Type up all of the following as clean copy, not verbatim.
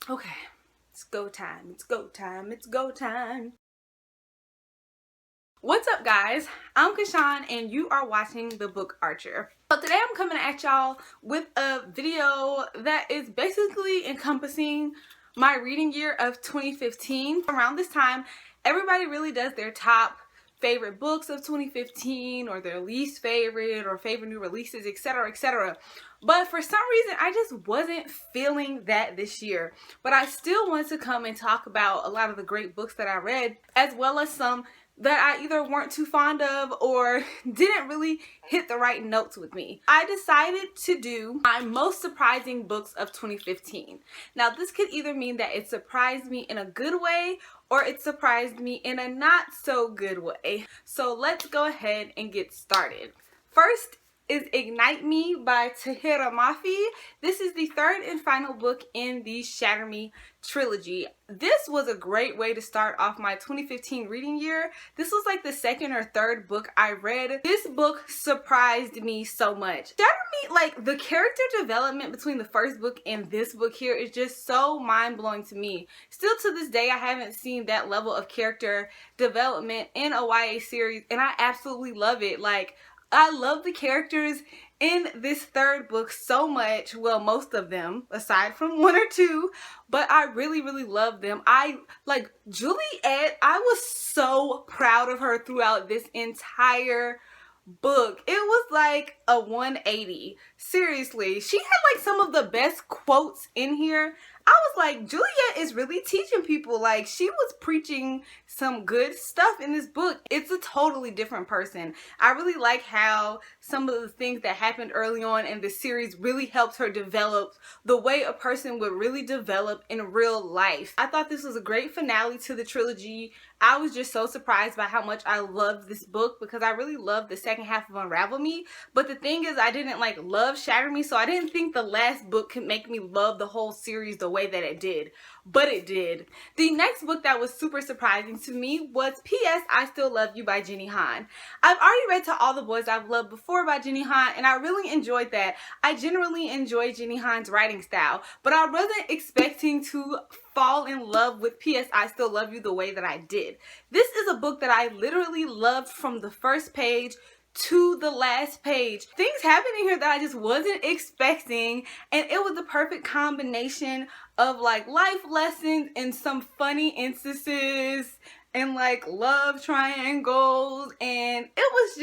Okay, it's go time, it's go time, it's go time. What's up, guys? I'm Kashawn and you are watching The Book Archer. So today I'm coming at y'all with a video that is basically encompassing my reading year of 2015. Around this time, everybody really does their top favorite books of 2015 or their least favorite or favorite new releases, etc, etc. But for some reason I just wasn't feeling that this year. But I still want to come and talk about a lot of the great books that I read, as well as some that I either weren't too fond of or didn't really hit the right notes with me. I decided to do my most surprising books of 2015. Now this could either mean that it surprised me in a good way or it surprised me in a not so good way. So let's go ahead and get started. First is Ignite Me by Tahera Mafi. This is the third and final book in the Shatter Me trilogy. This was a great way to start off my 2015 reading year. This was like the second or third book I read. This book surprised me so much. Shatter Me, like the character development between the first book and this book here is just so mind-blowing to me. Still to this day, I haven't seen that level of character development in a YA series, and I absolutely love it. Like, I love the characters in this third book so much. Well, most of them, aside from one or two, but I really love them. I like Juliet. I was so proud of her throughout this entire book. It was like a 180. Seriously, she had like some of the best quotes in here. I was like, Juliet is really teaching people. Like, she was preaching some good stuff in this book. It's a totally different person. I really like how some of the things that happened early on in the series really helped her develop the way a person would really develop in real life. I thought this was a great finale to the trilogy. I was just so surprised by how much I loved this book because I really loved the second half of Unravel Me. But the thing is, I didn't like love Shatter Me, so I didn't think the last book could make me love the whole series the way that it did. But it did. The next book that was super surprising to me was P.S. I Still Love You by Jenny Han. I've already read To All the Boys I've Loved Before by Jenny Han, and I really enjoyed that. I generally enjoy Jenny Han's writing style, but I wasn't expecting to fall in love with P.S. I Still Love You the way that I did. This is a book that I literally loved from the first page to the last page. Things happened in here that I just wasn't expecting, and it was the perfect combination of like life lessons and some funny instances and like love triangles, and it was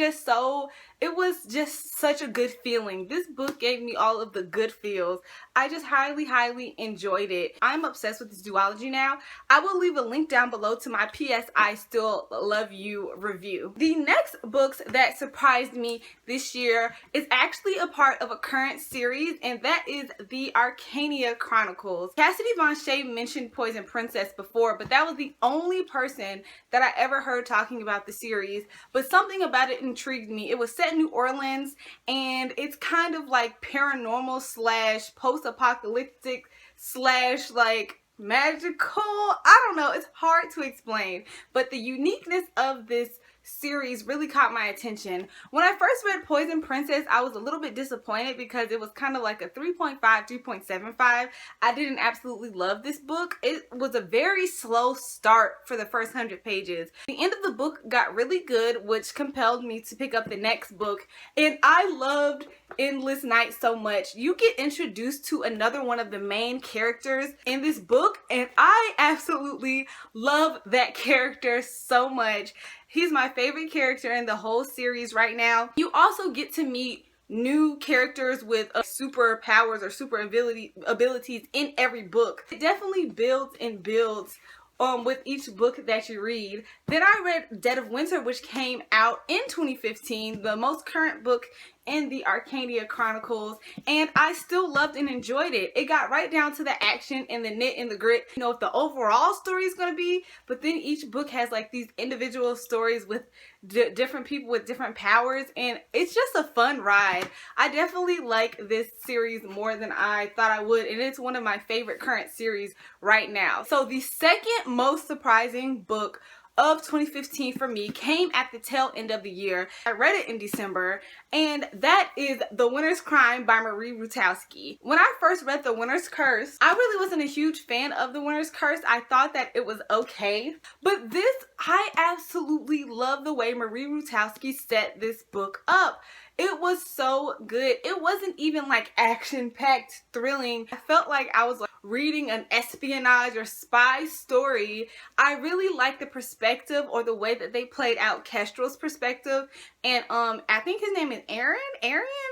just such a good feeling. This book gave me all of the good feels. I just highly enjoyed it. I'm obsessed with this duology now. I will leave a link down below to my P.S. I Still Love You review. The next books that surprised me this year is actually a part of a current series, and that is the Arcania Chronicles. Cassidy Von Shea mentioned Poison Princess before, but that was the only person that I ever heard talking about the series. But something about it intrigued me. It was set in New Orleans, and it's kind of like paranormal slash post-apocalyptic slash like magical. I don't know, it's hard to explain, but the uniqueness of this series really caught my attention. When I first read Poison Princess, I was a little bit disappointed because it was kind of like a 3.5, 3.75. I didn't absolutely love this book. It was a very slow start for the first 100 pages. The end of the book got really good, which compelled me to pick up the next book, and I loved Endless Night so much. You get introduced to another one of the main characters in this book, and I absolutely love that character so much. He's my favorite character in the whole series right now. You also get to meet new characters with superpowers or super abilities in every book. It definitely builds and builds with each book that you read. Then I read Dead of Winter, which came out in 2015, the most current book in the Arcania Chronicles, and I still loved and enjoyed it. It got right down to the action and the knit and the grit. You know what the overall story is going to be, but then each book has like these individual stories with different people with different powers, and it's just a fun ride. I definitely like this series more than I thought I would, and it's one of my favorite current series right now. So the second most surprising book of 2015 for me came at the tail end of the year. I read it in December, and that is The Winter's Crime by Marie Rutoski. When I first read The Winter's Curse, I really wasn't a huge fan of The Winter's Curse. I thought that it was okay, but this, I absolutely love the way Marie Rutoski set this book up. It was so good. It wasn't even like action-packed, thrilling. I felt like I was like reading an espionage or spy story. I really liked the perspective, or the way that they played out Kestrel's perspective. And I think his name is Aaron.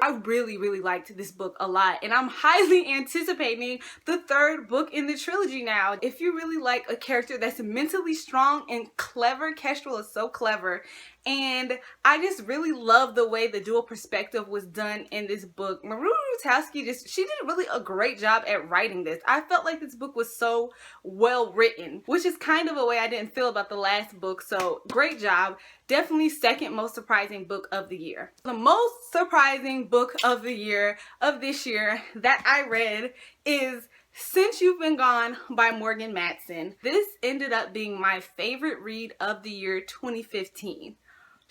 I really liked this book a lot, and I'm highly anticipating the third book in the trilogy now. If you really like a character that's mentally strong and clever, Kestrel is so clever. And I just really love the way the dual perspective was done in this book. Marie Rutoski she did really a great job at writing this. I felt like this book was so well written, which is kind of a way I didn't feel about the last book. So great job. Definitely second most surprising book of the year. The most surprising book of the year, of this year, that I read is Since You've Been Gone by Morgan Matson. This ended up being my favorite read of the year 2015.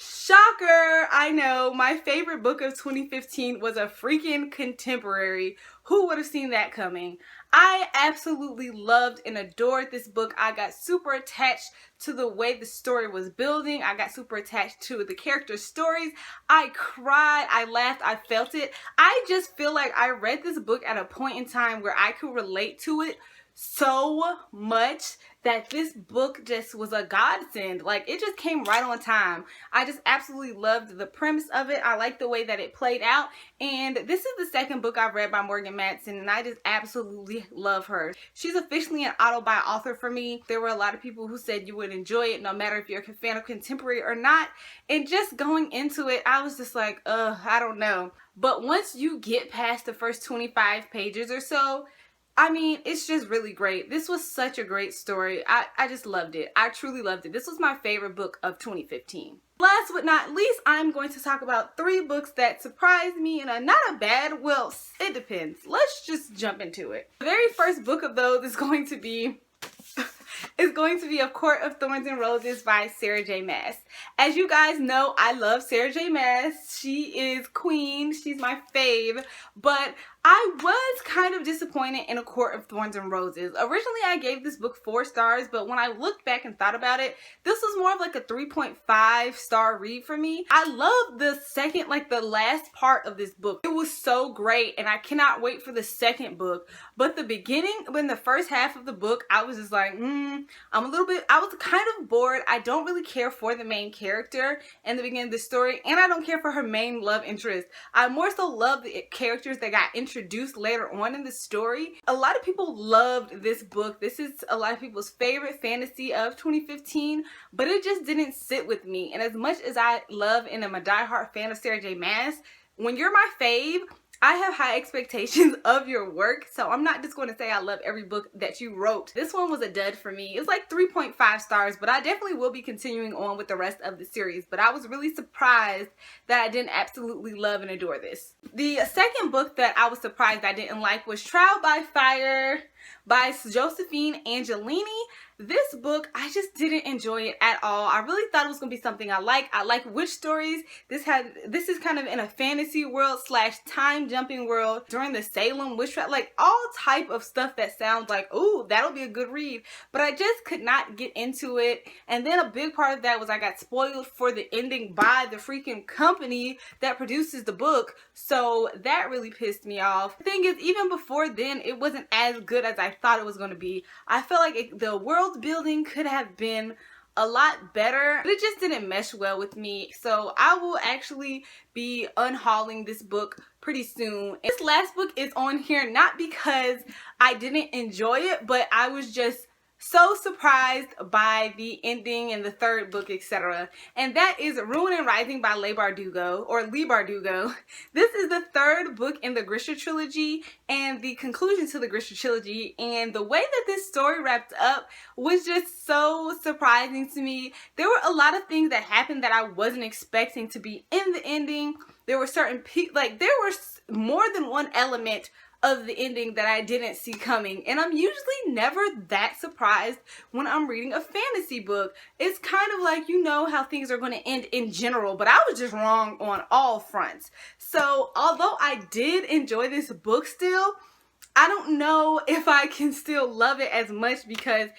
Shocker! I know, my favorite book of 2015 was a freaking contemporary. Who would have seen that coming? I absolutely loved and adored this book. I got super attached to the way the story was building. I got super attached to the characters' stories. I cried, I laughed, I felt it. I just feel like I read this book at a point in time where I could relate to it so much that this book just was a godsend. Like, it just came right on time. I just absolutely loved the premise of it. I liked the way that it played out, and this is the second book I've read by Morgan Matson, and I just absolutely love her. She's officially an auto-buy author for me. There were a lot of people who said you would enjoy it no matter if you're a fan of contemporary or not, and just going into it, I was just like, I don't know. But once you get past the first 25 pages or so, I mean, it's just really great. This was such a great story. I just loved it. I truly loved it. This was my favorite book of 2015. Last but not least, I'm going to talk about 3 books that surprised me in a not a bad, well, it depends. Let's just jump into it. The very first book of those is going to be A Court of Thorns and Roses by Sarah J. Maas. As you guys know, I love Sarah J. Maas. She is queen. She's my fave. But I was kind of disappointed in A Court of Thorns and Roses. Originally, I gave this book 4 stars, but when I looked back and thought about it, this was more of like a 3.5 star read for me. I love the second, like the last part of this book. It was so great, and I cannot wait for the second book. But the beginning, when the first half of the book, I was just like, I was kind of bored. I don't really care for the main character in the beginning of the story, and I don't care for her main love interest. I more so love the characters that got introduced later on in the story. A lot of people loved this book. This is a lot of people's favorite fantasy of 2015, but it just didn't sit with me. And as much as I love and am a diehard fan of Sarah J. Maas, when you're my fave, I have high expectations of your work, so I'm not just going to say I love every book that you wrote. This one was a dud for me. It's like 3.5 stars, but I definitely will be continuing on with the rest of the series. But I was really surprised that I didn't absolutely love and adore this. The second book that I was surprised I didn't like was Trial by Fire by Josephine Angelini. This book, I just didn't enjoy it at all. I really thought it was going to be something I like. I like witch stories. This is kind of in a fantasy world / time jumping world during the Salem witch trial, like all type of stuff that sounds like, ooh, that'll be a good read. But I just could not get into it. And then a big part of that was I got spoiled for the ending by the freaking company that produces the book. So that really pissed me off. The thing is, even before then, it wasn't as good as I thought it was going to be. I felt like the world building could have been a lot better, but it just didn't mesh well with me. So I will actually be unhauling this book pretty soon. This last book is on here not because I didn't enjoy it, but I was just so surprised by the ending and the third book, etc. And that is Ruin and Rising by Leigh Bardugo, or Leigh Bardugo. This is the third book in the Grisha trilogy and the conclusion to the Grisha trilogy. And the way that this story wrapped up was just so surprising to me. There were a lot of things that happened that I wasn't expecting to be in the ending. There were certain there were more than one element of the ending that I didn't see coming. And I'm usually never that surprised when I'm reading a fantasy book. It's kind of like, you know how things are going to end in general, but I was just wrong on all fronts. So although I did enjoy this book still, I don't know if I can still love it as much, because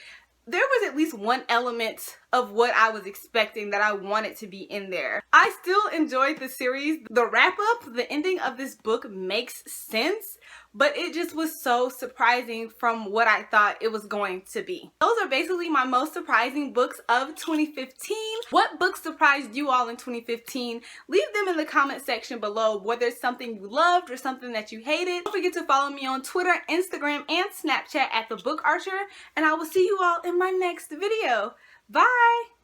there was at least one element of what I was expecting that I wanted to be in there. I still enjoyed the series. The wrap up, the ending of this book makes sense, but it just was so surprising from what I thought it was going to be. Those are basically my most surprising books of 2015. What books surprised you all in 2015? Leave them in the comment section below, whether it's something you loved or something that you hated. Don't forget to follow me on Twitter, Instagram, and Snapchat at TheBookArcher, and I will see you all in my next video. Bye!